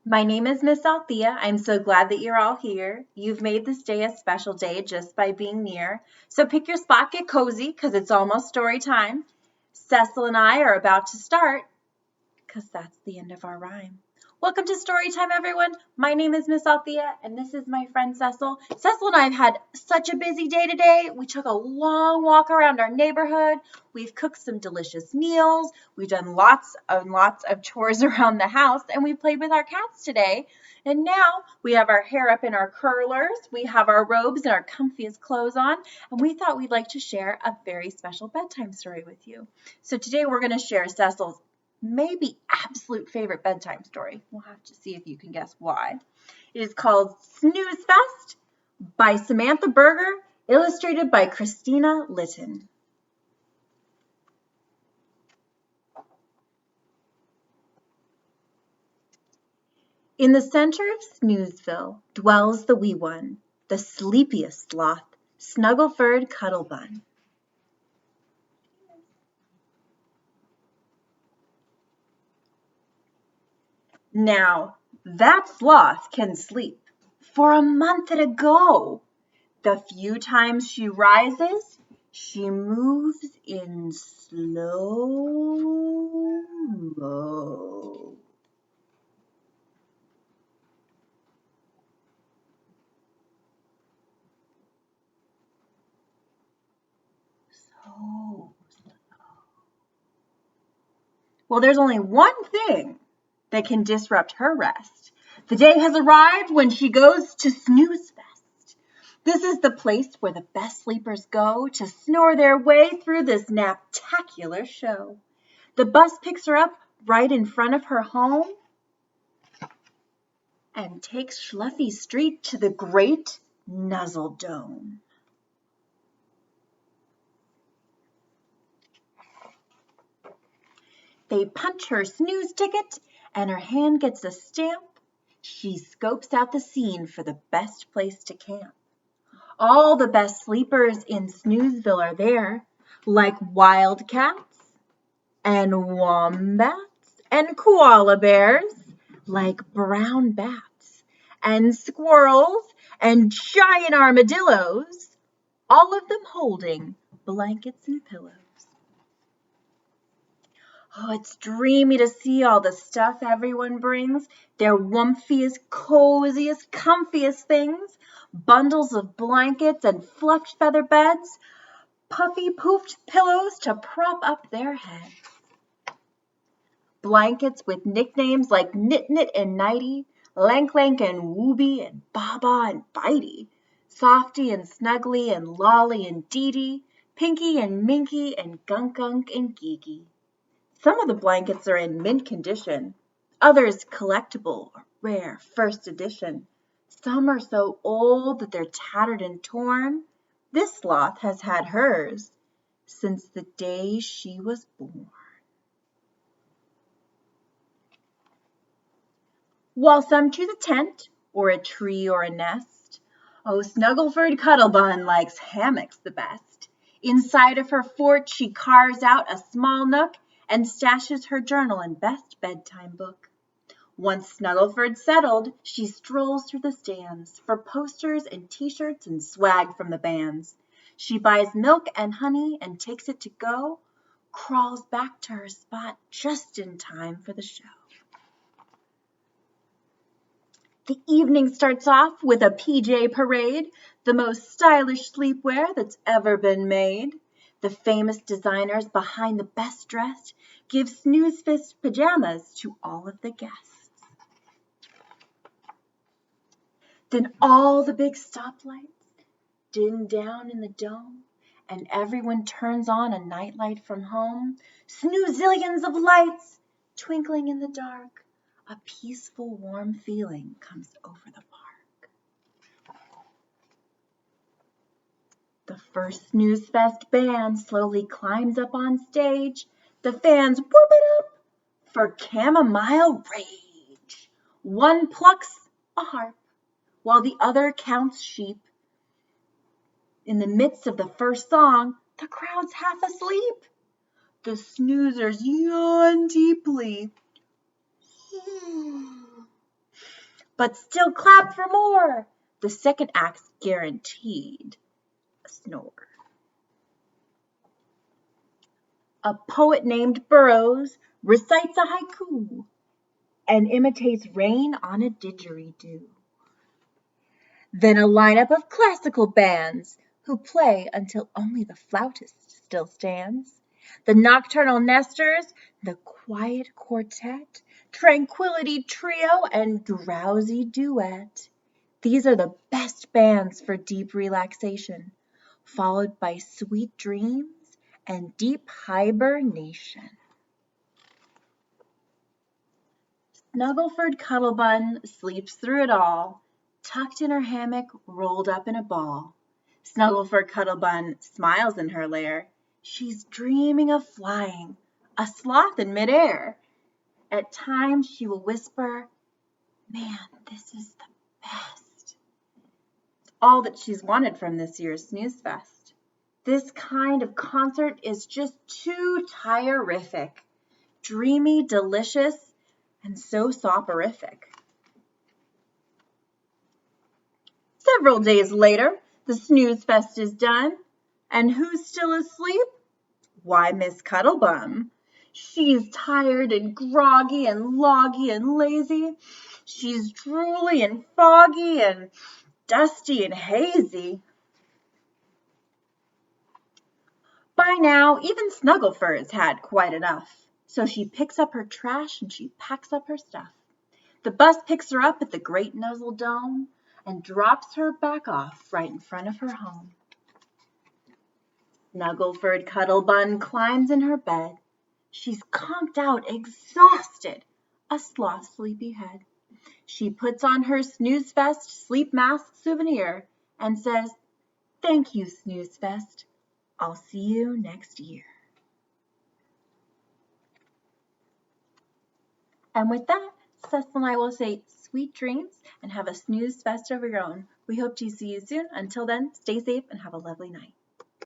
My name is Miss Althea. I'm so glad that you're all here. You've made this day a special day just by being near. So pick your spot, get cozy, because it's almost story time. Cecil and I are about to start, because that's the end of our rhyme. Welcome to story time, everyone. My name is Miss Althea, and this is my friend Cecil. Cecil and I have had such a busy day today. We took a long walk around our neighborhood. We've cooked some delicious meals. We've done lots and lots of chores around the house, and we played with our cats today. And now we have our hair up in our curlers. We have our robes and our comfiest clothes on, and we thought we'd like to share a very special bedtime story with you. So today we're going to share Cecil's maybe absolute favorite bedtime story. We'll have to see if you can guess why. It is called Snoozefest by Samantha Berger, illustrated by Christina Litton. In the center of Snoozeville dwells the wee one, the sleepiest sloth, snuggle-furred Cuddlebun. Now, that sloth can sleep for a month at a go. The few times she rises, she moves in slow-mo. So slow. Well, there's only one thing that can disrupt her rest. The day has arrived when she goes to Snoozefest. This is the place where the best sleepers go to snore their way through this naptacular show. The bus picks her up right in front of her home and takes Schluffy Street to the Great Nuzzle Dome. They punch her snooze ticket, and her hand gets a stamp. She scopes out the scene for the best place to camp. All the best sleepers in Snoozeville are there, like wildcats and wombats and koala bears, like brown bats and squirrels and giant armadillos, all of them holding blankets and pillows. Oh, it's dreamy to see all the stuff everyone brings, their wumfiest, coziest, comfiest things, bundles of blankets and fluffed feather beds, puffy poofed pillows to prop up their heads. Blankets with nicknames like Nit Nit and Nighty, Lank Lank and Wooby and Baba and Bitey, Softy and Snuggly and Lolly and Dee Dee, Pinky and Minky and Gunk Gunk and Geeky. Some of the blankets are in mint condition, others collectible or rare first edition. Some are so old that they're tattered and torn. This sloth has had hers since the day she was born. While some choose a tent or a tree or a nest, oh, Snuggleford Cuddlebun likes hammocks the best. Inside of her fort she carves out a small nook and stashes her journal and best bedtime book. Once Snuggleford settled, she strolls through the stands for posters and t-shirts and swag from the bands. She buys milk and honey and takes it to go, crawls back to her spot just in time for the show. The evening starts off with a PJ parade, the most stylish sleepwear that's ever been made. The famous designers behind the best dressed give Snoozefest pajamas to all of the guests. Then all the big stoplights dim down in the dome, and everyone turns on a nightlight from home. Snoozillions of lights twinkling in the dark. A peaceful, warm feeling comes over the park. The first Snoozefest band slowly climbs up on stage. The fans whoop it up for chamomile rage. One plucks a harp while the other counts sheep. In the midst of the first song, the crowd's half asleep. The snoozers yawn deeply. but still clap for more. The second act's guaranteed a snore. A poet named Burroughs recites a haiku and imitates rain on a didgeridoo. Then a lineup of classical bands who play until only the flautist still stands. The nocturnal nesters, the quiet quartet, tranquility trio, and drowsy duet. These are the best bands for deep relaxation, followed by sweet dreams and deep hibernation. Snuggleford Cuttlebun sleeps through it all, tucked in her hammock, rolled up in a ball. Snuggleford Cuttlebun smiles in her lair. She's dreaming of flying, a sloth in midair. At times she will whisper, "Man, this is the best." It's all that she's wanted from this year's Snoozefest. This kind of concert is just too tire-rific, dreamy, delicious, and so soporific. Several days later, the Snoozefest is done, and who's still asleep? Why, Miss Cuttlebum. She's tired and groggy and loggy and lazy. She's drooly and foggy and dusty and hazy. By now, even Snugglefur's had quite enough, so she picks up her trash and she packs up her stuff. The bus picks her up at the Great Nuzzle Dome and drops her back off right in front of her home. Snuggleford Cuttlebun climbs in her bed. She's conked out, exhausted, a sloth sleepy head. She puts on her Snoozefest sleep mask souvenir and says, "Thank you, Snoozefest. I'll see you next year." And with that, Cecil and I will say sweet dreams and have a Snoozefest of your own. We hope to see you soon. Until then, stay safe and have a lovely night.